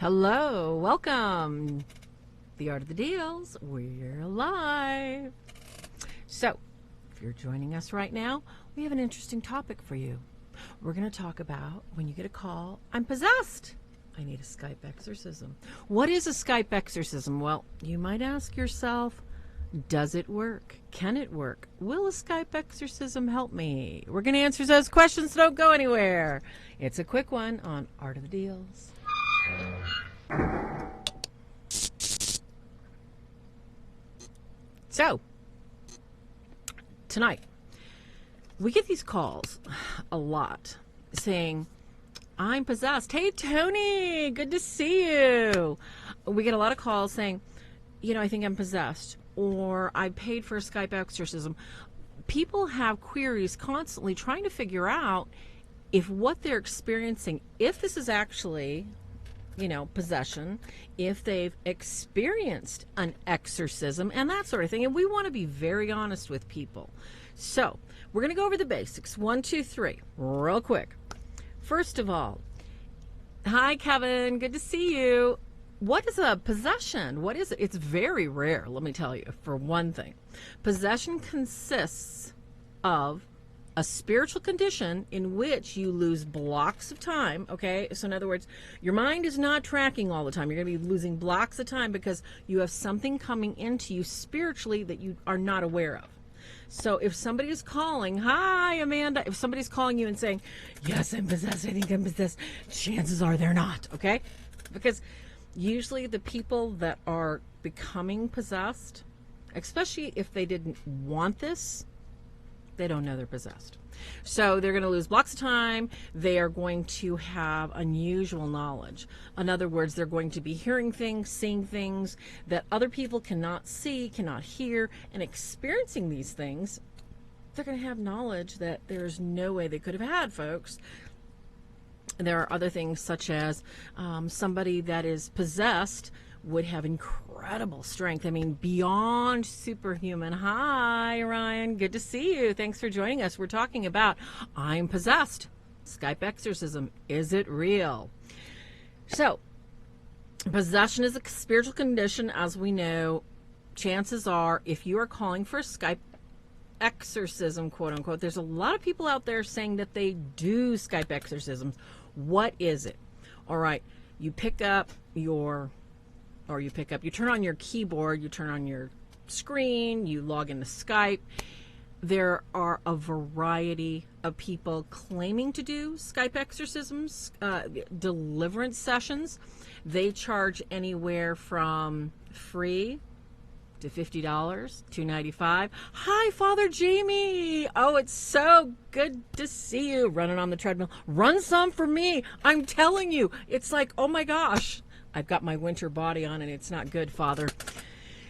Hello, welcome. The Art of the Deals. We're live. So, if you're joining us right now, we have an interesting topic for you. We're going to talk about when you get a call, I'm possessed. I need a Skype exorcism. What is a Skype exorcism? Well, you might ask yourself, does it work? Can it work? Will a Skype exorcism help me? We're going to answer those questions. Don't go anywhere. It's a quick one on Art of the Deals. So, tonight, we get these calls a lot saying, I'm possessed. Hey, Tony, good to see you. We get a lot of calls saying, I think I'm possessed, or I paid for a Skype exorcism. People have queries constantly trying to figure out if what they're experiencing, if this is actually possession, if they've experienced an exorcism and that sort of thing. And we want to be very honest with people. So we're going to go over the basics. 1, 2, 3, real quick. First of all, hi, Kevin. Good to see you. What is a possession? What is it? It's very rare, let me tell you, for one thing. Possession consists of a spiritual condition in which you lose blocks of time, okay? So in other words, your mind is not tracking all the time. You're going to be losing blocks of time because you have something coming into you spiritually that you are not aware of. So if somebody is calling, hi, Amanda, if somebody's calling you and saying, yes, I'm possessed, I think I'm possessed, chances are they're not, okay? Because usually the people that are becoming possessed, especially if they didn't want this, they don't know they're possessed. So they're going to lose blocks of time. They are going to have unusual knowledge. In other words, they're going to be hearing things, seeing things that other people cannot see, cannot hear, and experiencing these things. They're going to have knowledge that there's no way they could have had, folks. There are other things such as somebody that is possessed would have incredible strength. I mean, beyond superhuman. Hi, Ryan. Good to see you. Thanks for joining us. We're talking about I'm possessed. Skype exorcism. Is it real? So, possession is a spiritual condition, as we know. Chances are, if you are calling for a Skype exorcism, quote unquote, there's a lot of people out there saying that they do Skype exorcisms. What is it? All right, you turn on your keyboard, you turn on your screen, you log into Skype. There are a variety of people claiming to do Skype exorcisms, deliverance sessions. They charge anywhere from free to $50, $2.95. Hi, Father Jamie. Oh, it's so good to see you. Running on the treadmill. Run some for me. I'm telling you, it's like, oh my gosh. I've got my winter body on and it's not good, Father.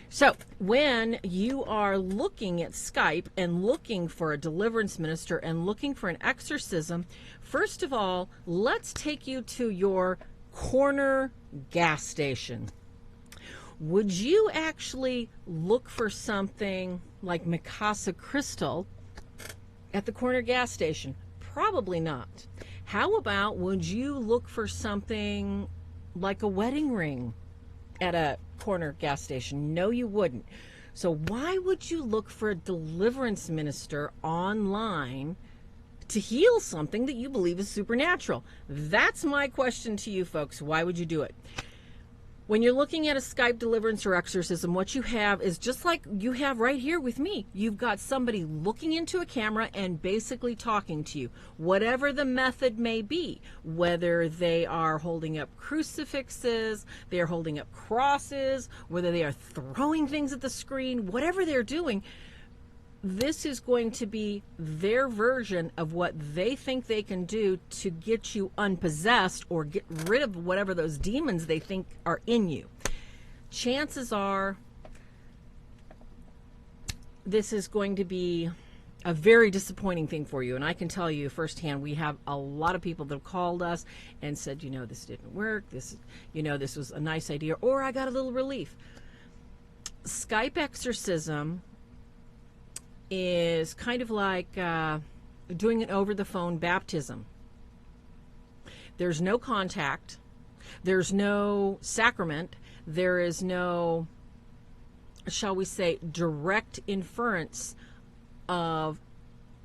So when you are looking at Skype and looking for a deliverance minister and looking for an exorcism, first of all, let's take you to your corner gas station. Would you actually look for something like Mikasa Crystal at the corner gas station? Probably not. How about, would you look for something like a wedding ring at a corner gas station? No, you wouldn't. So why would you look for a deliverance minister online to heal something that you believe is supernatural? That's my question to you folks. Why would you do it? When you're looking at a Skype deliverance or exorcism, what you have is just like you have right here with me. You've got somebody looking into a camera and basically talking to you, whatever the method may be, whether they are holding up crucifixes, they're holding up crosses, whether they are throwing things at the screen, whatever they're doing. This is going to be their version of what they think they can do to get you unpossessed or get rid of whatever those demons they think are in you. Chances are this is going to be a very disappointing thing for you. And I can tell you firsthand, we have a lot of people that have called us and said, this didn't work. This was a nice idea, or I got a little relief. Skype exorcism is kind of like doing an over-the-phone baptism. There's no contact. There's no sacrament. There is no, shall we say, direct inference of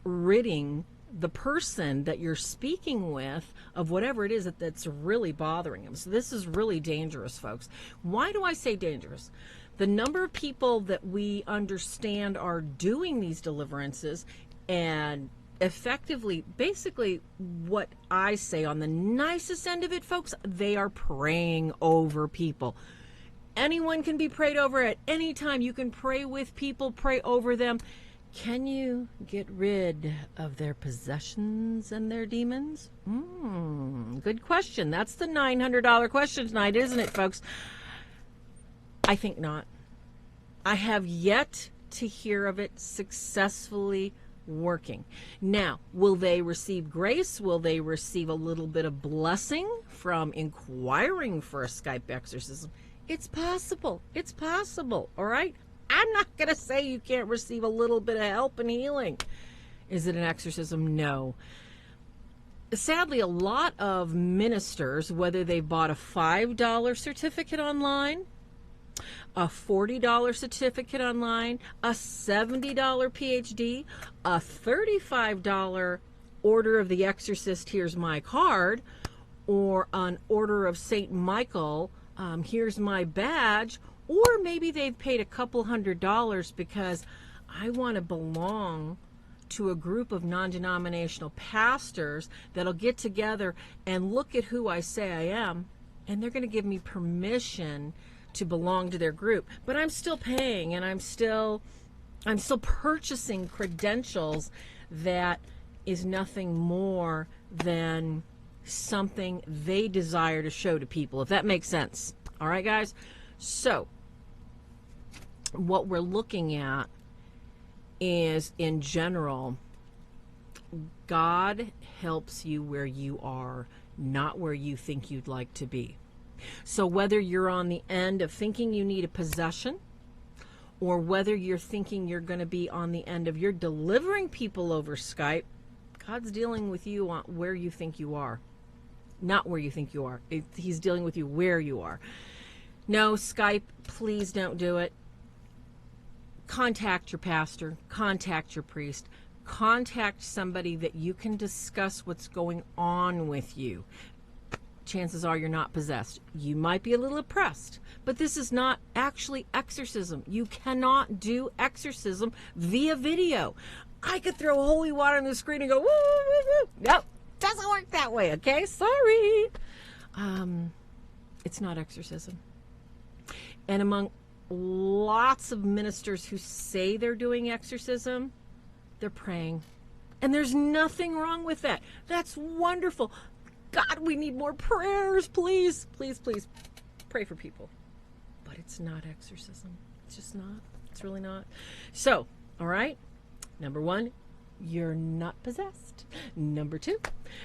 ridding the person that you're speaking with of whatever it is that's really bothering them. So this is really dangerous, folks. Why do I say dangerous? The number of people that we understand are doing these deliverances and effectively, basically what I say on the nicest end of it, folks, they are praying over people. Anyone can be prayed over at any time. You can pray with people, pray over them. Can you get rid of their possessions and their demons? Good question. That's the $900 question tonight, isn't it, folks? I think not. I have yet to hear of it successfully working. Now, will they receive grace? Will they receive a little bit of blessing from inquiring for a Skype exorcism? It's possible. It's possible. All right? I'm not going to say you can't receive a little bit of help and healing. Is it an exorcism? No. Sadly, a lot of ministers, whether they bought a $5 certificate online, a $40 certificate online, a $70 PhD, a $35 Order of the Exorcist, here's my card, or an Order of St. Michael, here's my badge, or maybe they've paid a couple $100 because I want to belong to a group of non-denominational pastors that'll get together and look at who I say I am, and they're going to give me permission to belong to their group. But I'm still paying, and I'm still purchasing credentials that is nothing more than something they desire to show to people, if that makes sense. All right, guys? So what we're looking at is, in general, God helps you where you are, not where you think you'd like to be. So whether you're on the end of thinking you need a possession, or whether you're thinking you're going to be on the end of you're delivering people over Skype, God's dealing with you on where you think you are, not where you think you are. He's dealing with you where you are. No, Skype, please don't do it. Contact your pastor, contact your priest, contact somebody that you can discuss what's going on with you. Chances are you're not possessed. You might be a little oppressed, but this is not actually exorcism. You cannot do exorcism via video. I could throw holy water on the screen and go, woo, woo, woo. Nope, doesn't work that way, okay? Sorry. It's not exorcism. And among lots of ministers who say they're doing exorcism, they're praying. And there's nothing wrong with that. That's wonderful. God, we need more prayers, please. Please, please pray for people. But it's not exorcism. It's just not. It's really not. So, all right. Number one, you're not possessed. Number two,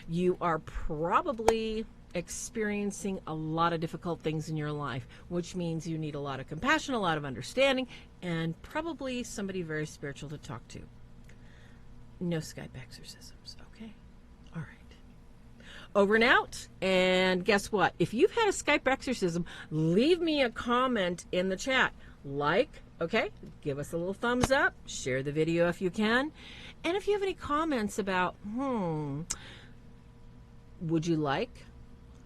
you are probably experiencing a lot of difficult things in your life, which means you need a lot of compassion, a lot of understanding, and probably somebody very spiritual to talk to. No Skype exorcisms, okay? All right. Over and out. And guess what? If you've had a Skype exorcism, leave me a comment in the chat. Like, okay? Give us a little thumbs up. Share the video if you can. And if you have any comments about, would you like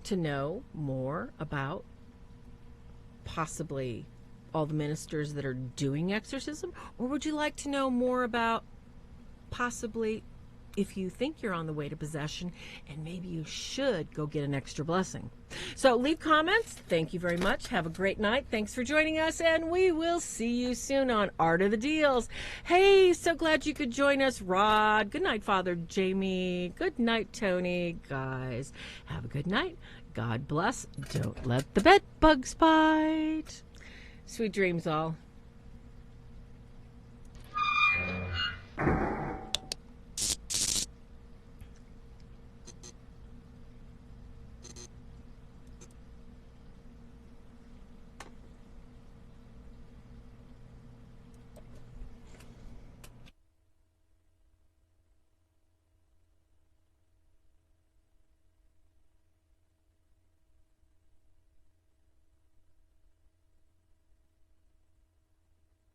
to know more about possibly all the ministers that are doing exorcism? Or would you like to know more about possibly if you think you're on the way to possession and maybe you should go get an extra blessing? So leave comments. Thank you very much. Have a great night. Thanks for joining us, and we will see you soon on Art of the Deals. Hey, so glad you could join us, Rod. Good night, Father Jamie. Good night, Tony. Guys, have a good night. God bless. Don't let the bed bugs bite. Sweet dreams all.